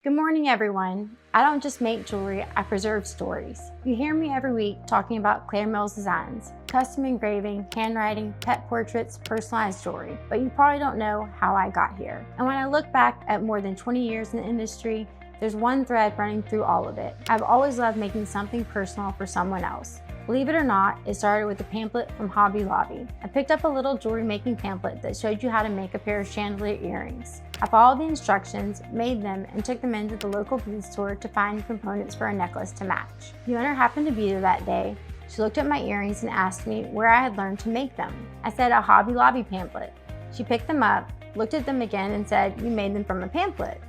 Good morning, everyone. I don't just make jewelry, I preserve stories. You hear me every week talking about Clare Mills designs, custom engraving, handwriting, pet portraits, personalized jewelry, but you probably don't know how I got here. And when I look back at more than 20 years in the industry, there's one thread running through all of it. I've always loved making something personal for someone else. Believe it or not, it started with a pamphlet from Hobby Lobby. I picked up a little jewelry making pamphlet that showed you how to make a pair of chandelier earrings. I followed the instructions, made them, and took them into the local bead store to find components for a necklace to match. The owner happened to be there that day. She looked at my earrings and asked me where I had learned to make them. I said a Hobby Lobby pamphlet. She picked them up, looked at them again, and said, "You made them from a pamphlet."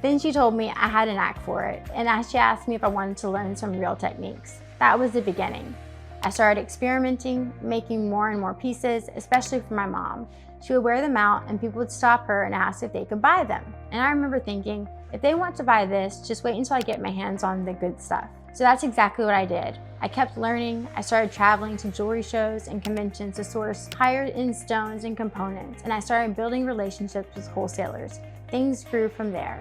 Then she told me I had a knack for it, and she asked me if I wanted to learn some real techniques. That was the beginning. I started experimenting, making more and more pieces, especially for my mom. She would wear them out and people would stop her and ask if they could buy them. And I remember thinking, if they want to buy this, just wait until I get my hands on the good stuff. So that's exactly what I did. I kept learning. I started traveling to jewelry shows and conventions to source higher-end stones and components, and I started building relationships with wholesalers. Things grew from there.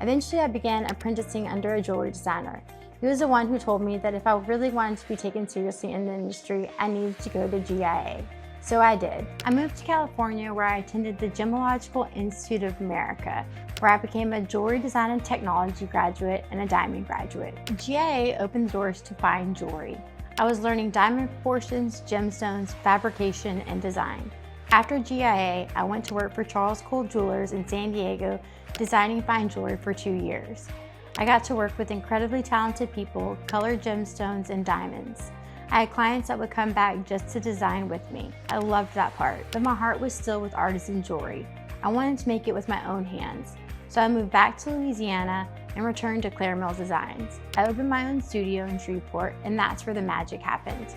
Eventually, I began apprenticing under a jewelry designer. He was the one who told me that if I really wanted to be taken seriously in the industry, I needed to go to GIA. So I did. I moved to California where I attended the Gemological Institute of America, where I became a jewelry design and technology graduate and a diamond graduate. GIA opened doors to fine jewelry. I was learning diamond proportions, gemstones, fabrication, and design. After GIA, I went to work for Charles Cole Jewelers in San Diego, designing fine jewelry for 2 years. I got to work with incredibly talented people, colored gemstones, and diamonds. I had clients that would come back just to design with me. I loved that part, but my heart was still with artisan jewelry. I wanted to make it with my own hands. So I moved back to Louisiana and returned to Clare Mills Designs. I opened my own studio in Shreveport, and that's where the magic happened.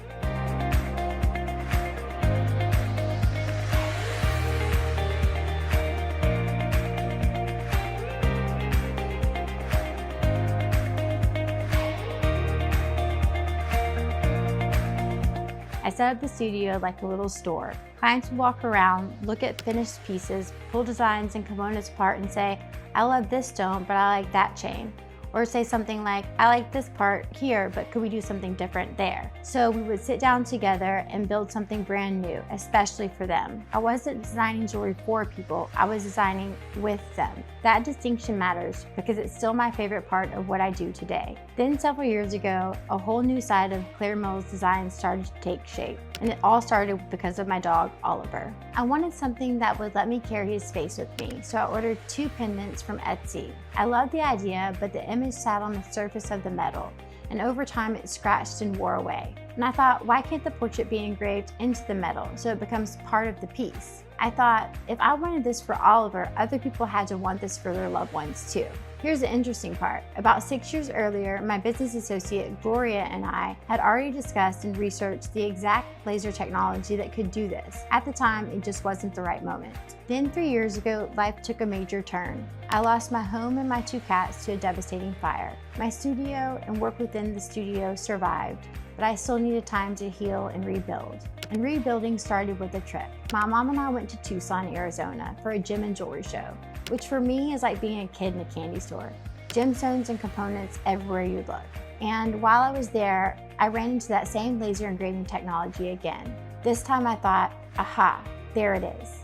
I set up the studio like a little store. Clients would walk around, look at finished pieces, pull designs and components apart and say, "I love this stone, but I like that chain." Or say something like, "I like this part here, but could we do something different there?" So we would sit down together and build something brand new, especially for them. I wasn't designing jewelry for people, I was designing with them. That distinction matters because it's still my favorite part of what I do today. Then several years ago, a whole new side of Clare Mills design started to take shape. And it all started because of my dog, Oliver. I wanted something that would let me carry his face with me, so I ordered 2 pendants from Etsy. I loved the idea, but the image sat on the surface of the metal, and over time it scratched and wore away. And I thought, why can't the portrait be engraved into the metal so it becomes part of the piece? I thought, if I wanted this for Oliver, other people had to want this for their loved ones too. Here's the interesting part. About 6 years earlier, my business associate Gloria and I had already discussed and researched the exact laser technology that could do this. At the time, it just wasn't the right moment. Then 3 years ago, life took a major turn. I lost my home and my 2 cats to a devastating fire. My studio and work within the studio survived, but I still needed time to heal and rebuild. And rebuilding started with a trip. My mom and I went to Tucson, Arizona for a gem and jewelry show, which for me is like being a kid in a candy store. Gemstones and components everywhere you look. And while I was there, I ran into that same laser engraving technology again. This time I thought, aha, there it is.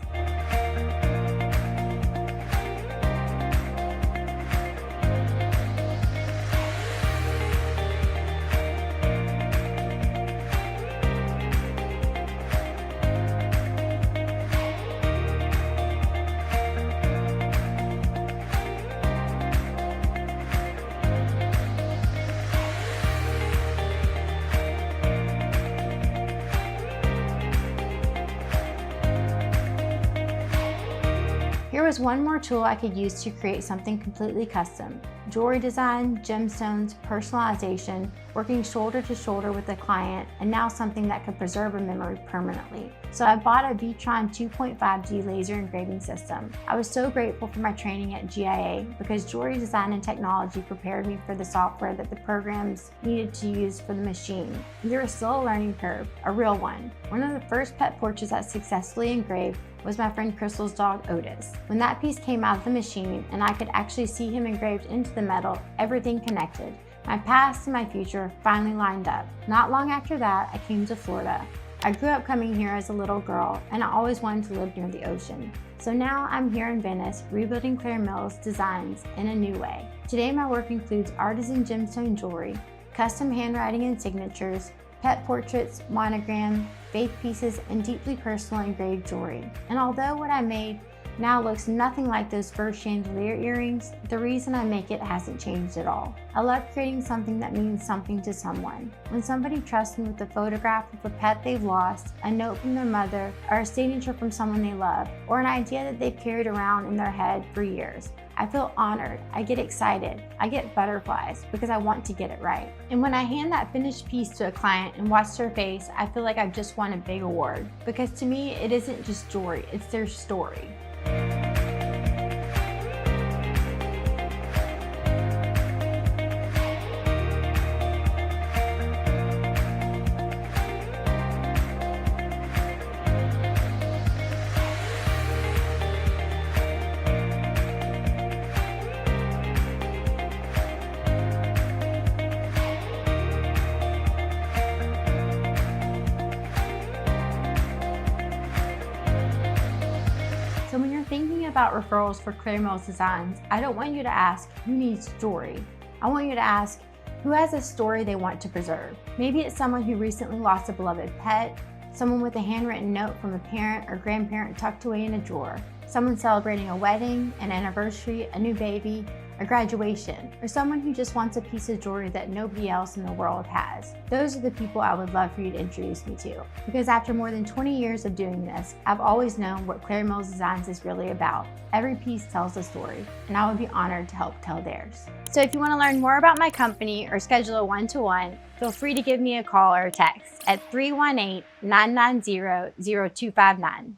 Here was one more tool I could use to create something completely custom. Jewelry design, gemstones, personalization, working shoulder to shoulder with the client, and now something that could preserve a memory permanently. So I bought a Vitron 2.5D laser engraving system. I was so grateful for my training at GIA because jewelry design and technology prepared me for the software that the programs needed to use for the machine. There was still a learning curve, a real one. One of the first pet portraits I successfully engraved was my friend Crystal's dog, Otis. When that piece came out of the machine and I could actually see him engraved into the metal, everything connected. My past and my future finally lined up. Not long after that, I came to Florida. I grew up coming here as a little girl, and I always wanted to live near the ocean. So now I'm here in Venice, rebuilding Clare Mills designs in a new way. Today my work includes artisan gemstone jewelry, custom handwriting and signatures, pet portraits, monogram, faith pieces, and deeply personal engraved jewelry. And although what I made now looks nothing like those first chandelier earrings, the reason I make it hasn't changed at all. I love creating something that means something to someone. When somebody trusts me with a photograph of a pet they've lost, a note from their mother, or a signature from someone they love, or an idea that they've carried around in their head for years, I feel honored, I get excited, I get butterflies because I want to get it right. And when I hand that finished piece to a client and watch their face, I feel like I've just won a big award. Because to me, it isn't just jewelry, it's their story. So when you're thinking about referrals for Clare Mills designs, I don't want you to ask, who needs jewelry? I want you to ask, who has a story they want to preserve? Maybe it's someone who recently lost a beloved pet, someone with a handwritten note from a parent or grandparent tucked away in a drawer, someone celebrating a wedding, an anniversary, a new baby, a graduation, or someone who just wants a piece of jewelry that nobody else in the world has. Those are the people I would love for you to introduce me to. Because after more than 20 years of doing this, I've always known what Clare Mills Designs is really about. Every piece tells a story, and I would be honored to help tell theirs. So if you want to learn more about my company or schedule a one-to-one, feel free to give me a call or a text at 318-990-0259.